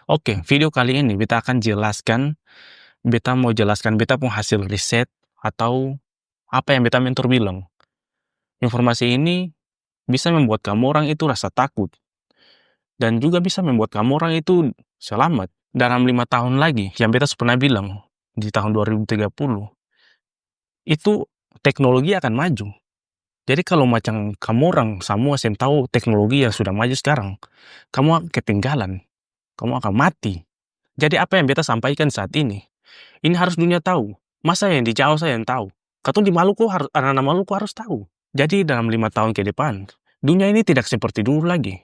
Oke, video kali ini beta mau jelaskan beta pun hasil riset atau apa yang beta mentor bilang. Informasi ini bisa membuat kamu orang itu rasa takut dan juga bisa membuat kamu orang itu selamat. Dalam 5 tahun lagi, yang beta pernah bilang di tahun 2030, itu teknologi akan maju. Jadi kalau macam kamu orang semua yang tahu teknologi yang sudah maju sekarang, kamu akan ketinggalan, kamu akan mati. Jadi apa yang beta sampaikan saat ini harus dunia tahu. Masa yang di Jawa saya yang tahu? Katong di Maluku harus, anak-anak Maluku harus tahu. Jadi dalam 5 tahun ke depan, dunia ini tidak seperti dulu lagi.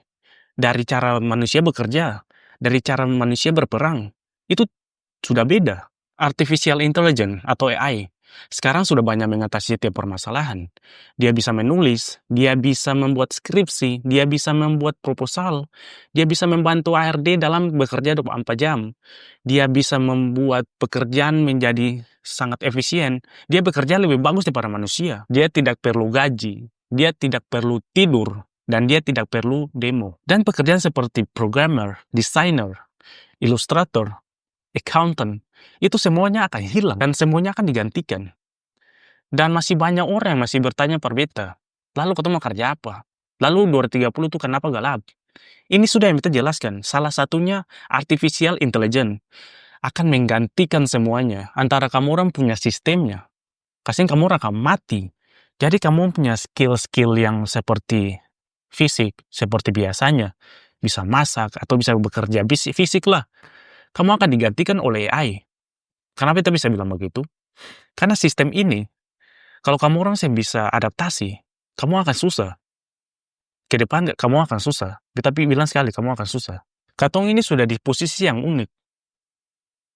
Dari cara manusia bekerja, dari cara manusia berperang, itu sudah beda. Artificial Intelligence atau AI sekarang sudah banyak mengatasi setiap permasalahan. Dia bisa menulis, dia bisa membuat skripsi, dia bisa membuat proposal, dia bisa membantu ARD dalam bekerja 24 jam. Dia bisa membuat pekerjaan menjadi sangat efisien. Dia bekerja lebih bagus daripada manusia. Dia tidak perlu gaji, dia tidak perlu tidur, dan dia tidak perlu demo. Dan pekerjaan seperti programmer, designer, ilustrator, accountant, itu semuanya akan hilang dan semuanya akan digantikan. Dan masih banyak orang yang masih bertanya per beta, lalu ketemu mau kerja apa? Lalu 2030 itu kenapa gelap? Ini sudah yang kita jelaskan. Salah satunya artificial intelligence akan menggantikan semuanya. Antara kamu orang punya sistemnya, kasihan kamu orang akan mati. Jadi kamu punya skill-skill yang seperti fisik, seperti biasanya, bisa masak atau bisa bekerja fisik lah. Kamu akan digantikan oleh AI. Kenapa kita bisa bilang begitu? Karena sistem ini, kalau kamu orang yang bisa adaptasi, kamu akan susah. Ke depan kamu akan susah. Tapi bilang sekali, kamu akan susah. Katong ini sudah di posisi yang unik.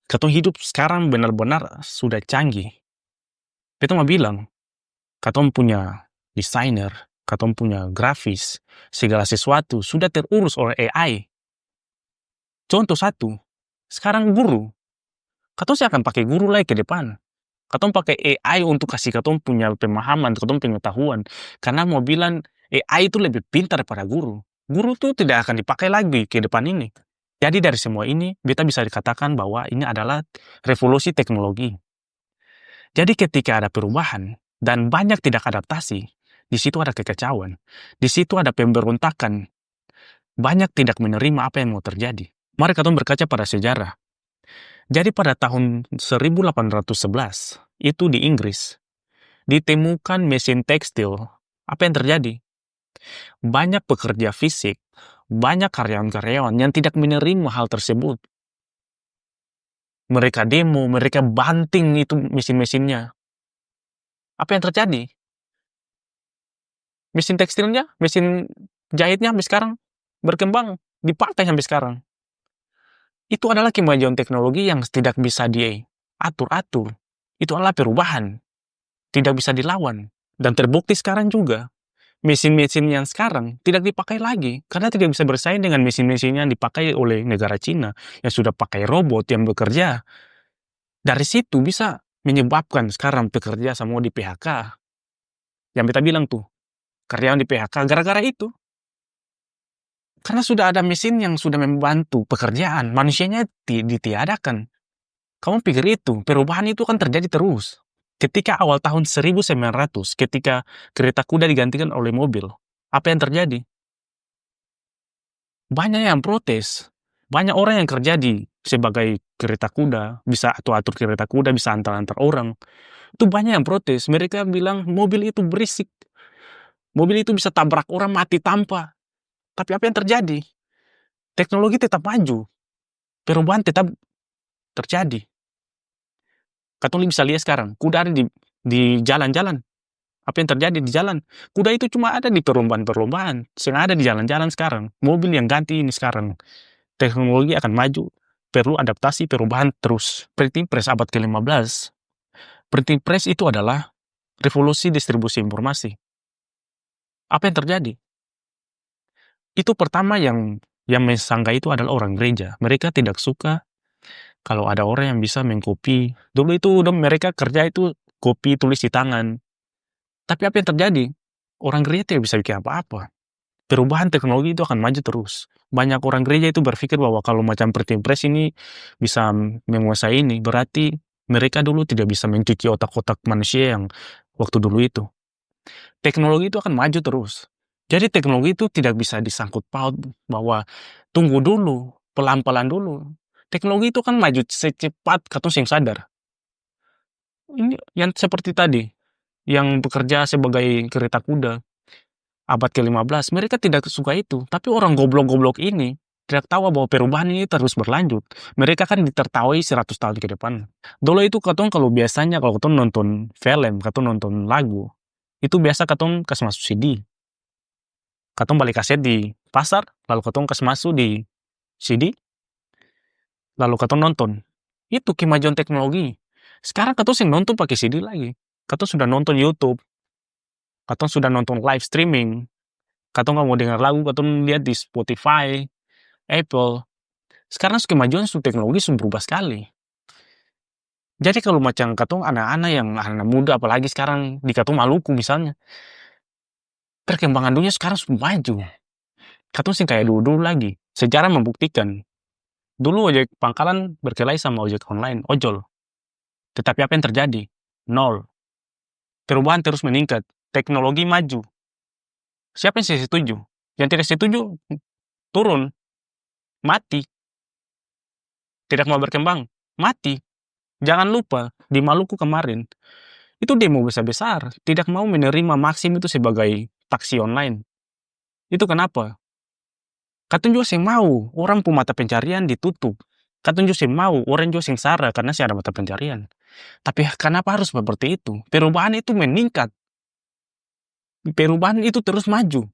Katong hidup sekarang benar-benar sudah canggih. Kita mau bilang, katong punya desainer, katong punya grafis, segala sesuatu sudah terurus oleh AI. Contoh satu, sekarang guru. Katong sih akan pakai guru lagi ke depan. Katong pakai AI untuk kasih katong punya pemahaman, katong pengetahuan. Karena mau bilang AI itu lebih pintar daripada guru. Guru itu tidak akan dipakai lagi ke depan ini. Jadi dari semua ini, beta bisa dikatakan bahwa ini adalah revolusi teknologi. Jadi ketika ada perubahan dan banyak tidak adaptasi, di situ ada kekacauan, di situ ada pemberontakan, banyak tidak menerima apa yang mau terjadi. Mari kita berkaca pada sejarah. Jadi pada tahun 1811, itu di Inggris, ditemukan mesin tekstil. Apa yang terjadi? Banyak pekerja fisik, banyak karyawan-karyawan yang tidak menerima hal tersebut. Mereka demo, mereka banting itu mesin-mesinnya. Apa yang terjadi? Mesin tekstilnya, mesin jahitnya sampai sekarang berkembang, dipakai sampai sekarang. Itu adalah kemajuan teknologi yang tidak bisa diatur-atur. Itu adalah perubahan, tidak bisa dilawan. Dan terbukti sekarang juga, mesin-mesin yang sekarang tidak dipakai lagi, karena tidak bisa bersaing dengan mesin-mesin yang dipakai oleh negara Cina, yang sudah pakai robot yang bekerja. Dari situ bisa menyebabkan sekarang pekerja semua di PHK. Yang kita bilang tuh, karyawan di PHK gara-gara itu. Karena sudah ada mesin yang sudah membantu pekerjaan, manusianya ditiadakan. Kamu pikir itu, perubahan itu kan terjadi terus. Ketika awal tahun 1900, ketika kereta kuda digantikan oleh mobil, apa yang terjadi? Banyak yang protes. Banyak orang yang kerja sebagai kereta kuda, bisa atur kereta kuda, bisa antar-antar orang. Itu banyak yang protes. Mereka bilang mobil itu berisik. Mobil itu bisa tabrak orang mati tanpa. Tapi apa yang terjadi? Teknologi tetap maju. Perubahan tetap terjadi. Katong bisa lihat sekarang, kuda ada di jalan-jalan. Apa yang terjadi di jalan? Kuda itu cuma ada di perlombaan-perlombaan. Yang ada di jalan-jalan sekarang. Mobil yang ganti ini sekarang. Teknologi akan maju. Perlu adaptasi perubahan terus. Printing press abad ke-15. Printing press itu adalah revolusi distribusi informasi. Apa yang terjadi? Itu pertama yang mensanggah itu adalah orang gereja. Mereka tidak suka kalau ada orang yang bisa mengcopy. Dulu itu mereka kerja itu copy tulis di tangan. Tapi apa yang terjadi? Orang gereja tidak bisa bikin apa-apa. Perubahan teknologi itu akan maju terus. Banyak orang gereja itu berpikir bahwa kalau macam Pilpres ini bisa menguasai ini, berarti mereka dulu tidak bisa mencuci otak-otak manusia yang waktu dulu itu. Teknologi itu akan maju terus. Jadi teknologi itu tidak bisa disangkut paut bahwa tunggu dulu, pelan-pelan dulu. Teknologi itu kan maju secepat katong sing sadar. Ini yang seperti tadi, yang bekerja sebagai kereta kuda abad ke-15, mereka tidak suka itu. Tapi orang goblok-goblok ini tidak tahu bahwa perubahan ini terus berlanjut. Mereka kan ditertawai 100 tahun ke depan. Dulu itu katong kalau biasanya kalau katong nonton film, katong nonton lagu, itu biasa katong kasih masuk CD. Katong beli kaset di pasar, lalu katong kasih masuk di CD, lalu katong nonton. Itu kemajuan teknologi. Sekarang katong sing nonton pakai CD lagi. Katong sudah nonton YouTube, katong sudah nonton live streaming, katong kalau mau dengar lagu, katong lihat di Spotify, Apple. Sekarang kemajuan teknologi sudah berubah sekali. Jadi kalau macam katong anak-anak yang anak muda, apalagi sekarang di katong Maluku misalnya, perkembangan dunia sekarang sudah maju. Katong sing kayak dulu-dulu lagi. Sejarah membuktikan. Dulu ojek pangkalan berkelahi sama ojek online, ojol. Tetapi apa yang terjadi? Nol. Perubahan terus meningkat. Teknologi maju. Siapa yang setuju? Yang tidak setuju, turun. Mati. Tidak mau berkembang. Mati. Jangan lupa, di Maluku kemarin, itu demo besar-besar. Tidak mau menerima Maxim itu sebagai taksi online. Itu kenapa? Katong juga sing mau, orang pu mata pencarian ditutup. Katong juga sing mau, orang juga sing sara karena sih ada mata pencarian. Tapi kenapa harus seperti itu? Perubahan itu meningkat. Perubahan itu terus maju.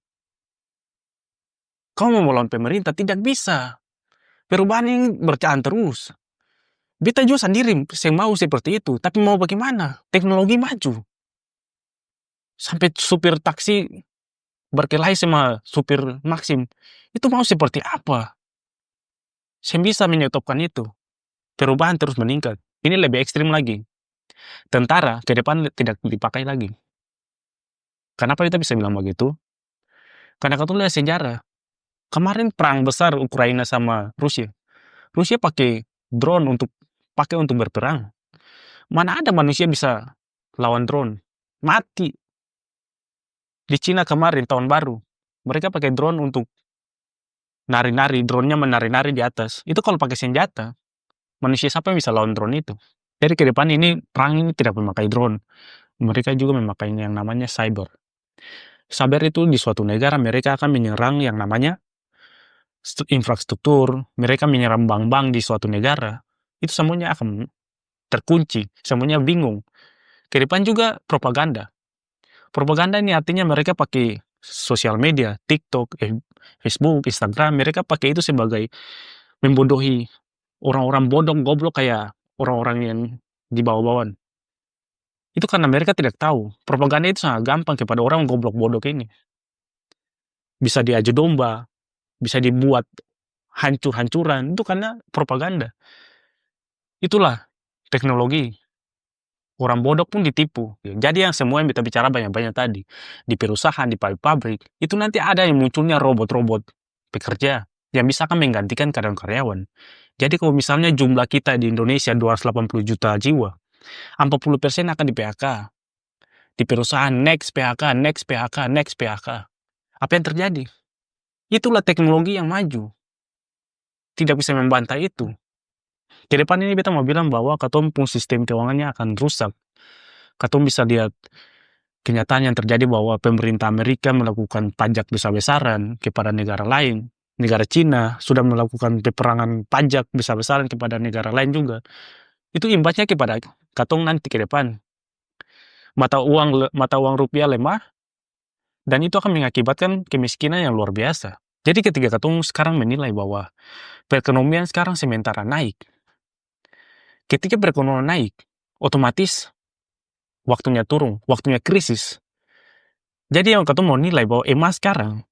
Kau mau melawan pemerintah? Tidak bisa. Perubahan ini berjalan terus. Beta juga sendiri sing mau seperti itu. Tapi mau bagaimana? Teknologi maju. Sampai supir taksi berkelahi sama supir Maxim. Itu mau seperti apa? Saya bisa menyetopkan itu. Perubahan terus meningkat. Ini lebih ekstrim lagi. Tentara ke depan tidak dipakai lagi. Kenapa kita bisa bilang begitu? Karena kau lihat sejarah. Kemarin perang besar Ukraina sama Rusia. Rusia pakai drone untuk berperang. Mana ada manusia bisa lawan drone? Mati. Di Cina kemarin tahun baru, mereka pakai drone untuk nari-nari, drone-nya menari-nari di atas. Itu kalau pakai senjata, manusia siapa yang bisa lawan drone itu? Jadi ke depan ini perang ini tidak memakai drone. Mereka juga memakai yang namanya cyber. Cyber itu di suatu negara mereka akan menyerang yang namanya infrastruktur, mereka menyerang bank-bank di suatu negara. Itu semuanya akan terkunci, semuanya bingung. Ke depan juga propaganda. Propaganda ini artinya mereka pakai sosial media, TikTok, Facebook, Instagram, mereka pakai itu sebagai membodohi orang-orang bodoh, goblok kayak orang-orang yang di bawah-bawah. Itu karena mereka tidak tahu. Propaganda itu sangat gampang kepada orang goblok bodoh ini. Bisa diaju domba, bisa dibuat hancur-hancuran, itu karena propaganda. Itulah teknologi. Orang bodoh pun ditipu. Jadi yang semua yang kita bicara banyak-banyak tadi, di perusahaan, di pabrik, itu nanti ada yang munculnya robot-robot pekerja yang bisa akan menggantikan karyawan-karyawan. Jadi kalau misalnya jumlah kita di Indonesia 280 juta jiwa, 40% akan di PHK. Di perusahaan next PHK, next PHK, next PHK. Apa yang terjadi? Itulah teknologi yang maju. Tidak bisa membantah itu. Ke depan ini kita mau bilang bahwa katong pun sistem keuangannya akan rusak. Katong bisa lihat kenyataan yang terjadi bahwa pemerintah Amerika melakukan pajak besar-besaran kepada negara lain. Negara Cina sudah melakukan peperangan pajak besar-besaran kepada negara lain juga. Itu imbasnya kepada katong nanti ke depan. Mata uang rupiah lemah, dan itu akan mengakibatkan kemiskinan yang luar biasa. Jadi ketika katong sekarang menilai bahwa perekonomian sekarang sementara naik, ketika perekonomian naik, otomatis waktunya turun, waktunya krisis. Jadi yang katong mau nilai bahwa emas sekarang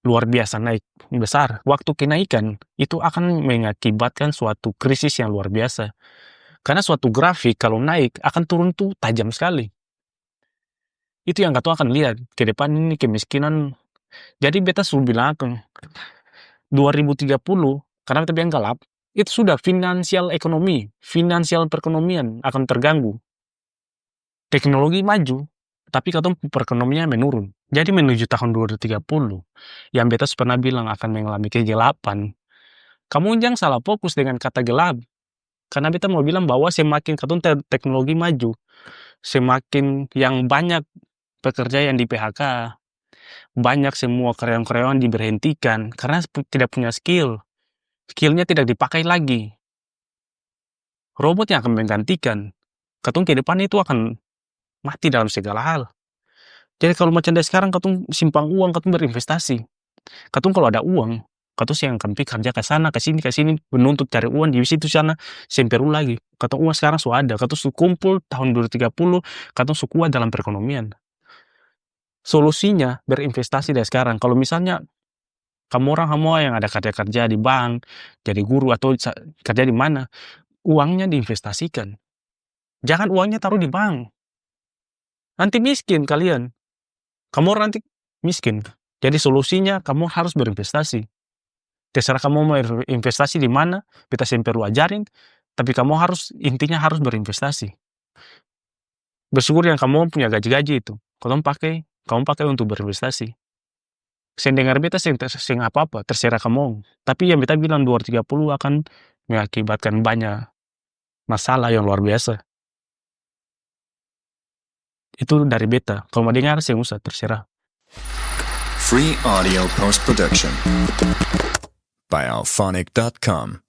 luar biasa naik besar. Waktu kenaikan itu akan mengakibatkan suatu krisis yang luar biasa. Karena suatu grafik kalau naik akan turun tuh tajam sekali. Itu yang katong akan lihat ke depan ini kemiskinan. Jadi beta sudah bilang 2030, karena beta bilang gelap, itu sudah finansial ekonomi, finansial perekonomian akan terganggu. Teknologi maju, tapi katong perekonomian menurun. Jadi menuju tahun 2030, yang beta pernah bilang akan mengalami kegelapan, kamu jangan salah fokus dengan kata gelap. Karena beta mau bilang bahwa semakin katong teknologi maju, semakin yang banyak pekerja yang di PHK, banyak semua karyawan-karyawan diberhentikan karena tidak punya skill. Skillnya tidak dipakai lagi. Robot yang akan menggantikan. Katong ke depan itu akan mati dalam segala hal. Jadi kalau macam dari sekarang katong simpang uang, katong berinvestasi. Katong kalau ada uang, katong yang akan pergi kerja ke sana, ke sini, menuntut cari uang di situ sana, seng perlu lagi. Katong uang sekarang sudah ada, katong su kumpul tahun 2030, katong su kuat dalam perekonomian. Solusinya berinvestasi dari sekarang. Kalau misalnya kamu orang semua yang ada kerja-kerja di bank, jadi guru atau kerja di mana, uangnya diinvestasikan. Jangan uangnya taruh di bank. Nanti miskin kalian. Kamu orang nanti miskin. Jadi solusinya kamu harus berinvestasi. Terserah kamu mau investasi di mana, beta seng perlu ajarin, tapi intinya harus berinvestasi. Bersyukur yang kamu punya gaji-gaji itu, kamu pakai untuk berinvestasi. Seng dengar beta seng apa-apa, terserah kamu. Tapi yang beta bilang 2030 akan mengakibatkan banyak masalah yang luar biasa. Itu dari beta. Kalau mau dengar seng usah, terserah. Free audio post production by alphonic.com.